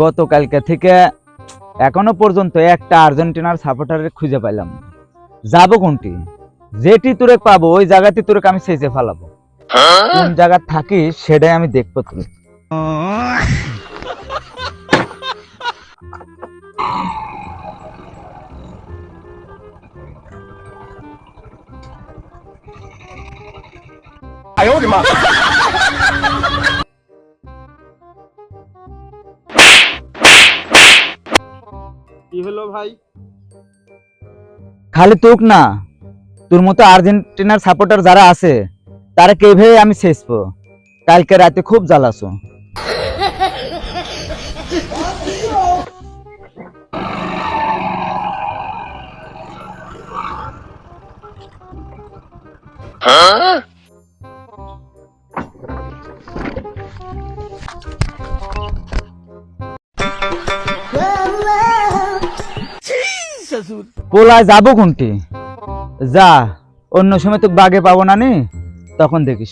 গতকালকে থেকে এখনো পর্যন্ত একটা আর্জেন্টিনার সাপোর্টারের খুঁজে পাইলাম না। যাবো কোনটি? যেটি তোরে পাবো ওই জায়গাতে তোরে আমি সেজে ফেলাবো। কোন জায়গা থাকিস সেটাই আমি দেখবো তুই। কি হলো ভাই? খালি তোক না, তোর মতো আর্জেন্টিনার সাপোর্টার যারা আছে তারা কেভাবে আমি শেষবো। কালকে রাতে খুব জ্বালাছো। পোলায় যাবো কোনটি? যা, অন্য সময় তো বাগে পাবো না নি, তখন দেখিস।